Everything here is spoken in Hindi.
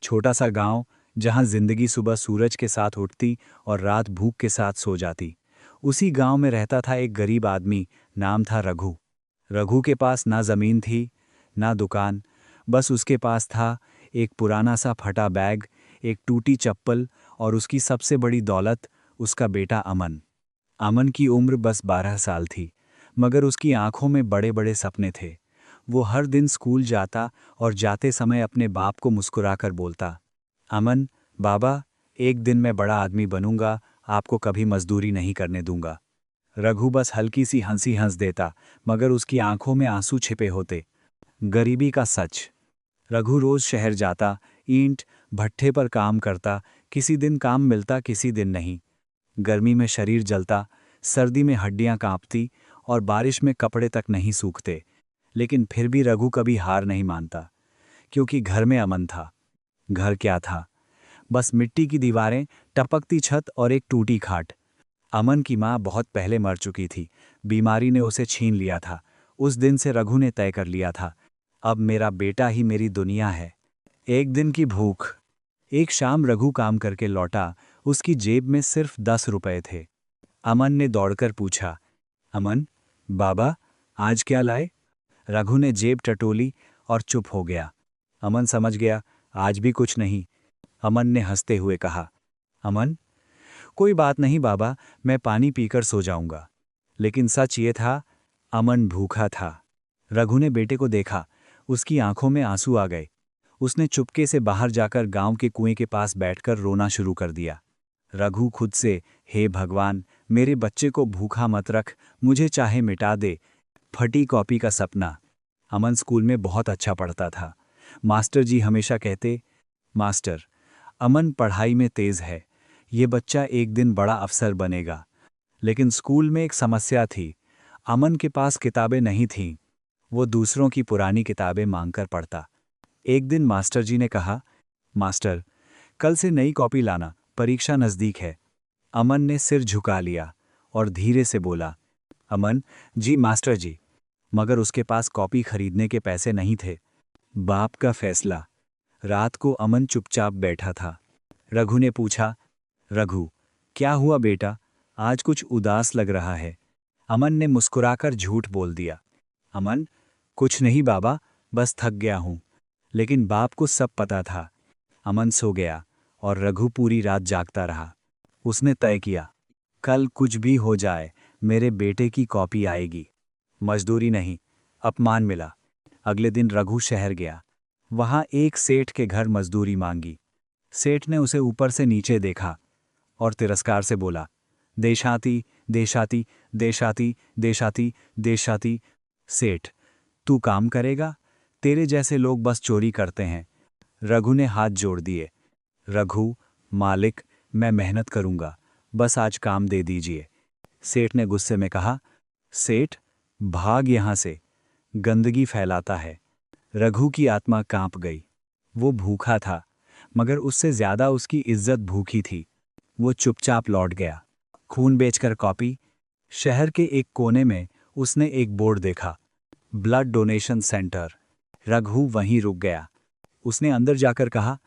छोटा सा गांव जहां जिंदगी सुबह सूरज के साथ उठती और रात भूख के साथ सो जाती। उसी गांव में रहता था एक गरीब आदमी, नाम था रघु। रघु के पास ना जमीन थी, ना दुकान। बस उसके पास था एक पुराना सा फटा बैग, एक टूटी चप्पल और उसकी सबसे बड़ी दौलत, उसका बेटा अमन। अमन की उम्र बस 12 साल थी, मगर उसकी आंखों में बड़े बड़े सपने थे। वो हर दिन स्कूल जाता और जाते समय अपने बाप को मुस्कुराकर बोलता, अमन, बाबा, एक दिन मैं बड़ा आदमी बनूंगा, आपको कभी मजदूरी नहीं करने दूंगा। रघु बस हल्की सी हंसी हंस देता, मगर उसकी आंखों में आंसू छिपे होते। गरीबी का सच। रघु रोज शहर जाता, ईंट भट्ठे पर काम करता। किसी दिन काम मिलता, किसी दिन नहीं। गर्मी में शरीर जलता, सर्दी में हड्डियां कांपती और बारिश में कपड़े तक नहीं सूखते। लेकिन फिर भी रघु कभी हार नहीं मानता, क्योंकि घर में अमन था। घर क्या था? बस मिट्टी की दीवारें, टपकती छत और एक टूटी खाट। अमन की माँ बहुत पहले मर चुकी थी, बीमारी ने उसे छीन लिया था। उस दिन से रघु ने तय कर लिया था, अब मेरा बेटा ही मेरी दुनिया है। एक दिन की भूख। एक शाम रघु काम करके लौटा, उसकी जेब में सिर्फ 10 रुपए थे। अमन ने दौड़कर पूछा, अमन, बाबा, आज क्या लाए? रघु ने जेब टटोली और चुप हो गया। अमन समझ गया, आज भी कुछ नहीं। अमन ने हंसते हुए कहा, अमन, कोई बात नहीं बाबा, मैं पानी पीकर सो जाऊंगा। लेकिन सच ये था, अमन भूखा था। रघु ने बेटे को देखा, उसकी आंखों में आंसू आ गए। उसने चुपके से बाहर जाकर गांव के कुएं के पास बैठकर रोना शुरू कर दिया। रघु खुद से, हे भगवान, मेरे बच्चे को भूखा मत रख, मुझे चाहे मिटा दे। फटी कॉपी का सपना। अमन स्कूल में बहुत अच्छा पढ़ता था। मास्टर जी हमेशा कहते, मास्टर, अमन पढ़ाई में तेज है, ये बच्चा एक दिन बड़ा अफसर बनेगा। लेकिन स्कूल में एक समस्या थी, अमन के पास किताबें नहीं थीं। वो दूसरों की पुरानी किताबें मांगकर पढ़ता। एक दिन मास्टर जी ने कहा, मास्टर, कल से नई कॉपी लाना, परीक्षा नज़दीक है। अमन ने सिर झुका लिया और धीरे से बोला, अमन, जी मास्टर जी। मगर उसके पास कॉपी खरीदने के पैसे नहीं थे। बाप का फैसला। रात को अमन चुपचाप बैठा था। रघु ने पूछा, रघु, क्या हुआ बेटा, आज कुछ उदास लग रहा है? अमन ने मुस्कुराकर झूठ बोल दिया, अमन, कुछ नहीं बाबा, बस थक गया हूं। लेकिन बाप को सब पता था। अमन सो गया और रघु पूरी रात जागता रहा। उसने तय किया, कल कुछ भी हो जाए, मेरे बेटे की कॉपी आएगी। मजदूरी नहीं, अपमान मिला। अगले दिन रघु शहर गया। वहां एक सेठ के घर मजदूरी मांगी। सेठ ने उसे ऊपर से नीचे देखा और तिरस्कार से बोला, देशाती, देशाती, देशाती, देशाती, देशाती। सेठ, तू काम करेगा? तेरे जैसे लोग बस चोरी करते हैं। रघु ने हाथ जोड़ दिए। रघु, मालिक, मैं मेहनत करूंगा, बस आज काम दे दीजिए। सेठ ने गुस्से में कहा, सेठ, भाग यहां से, गंदगी फैलाता है। रघु की आत्मा कांप गई। वो भूखा था, मगर उससे ज्यादा उसकी इज्जत भूखी थी। वो चुपचाप लौट गया। खून बेचकर कॉपी। शहर के एक कोने में उसने एक बोर्ड देखा, ब्लड डोनेशन सेंटर। रघु वहीं रुक गया। उसने अंदर जाकर कहा,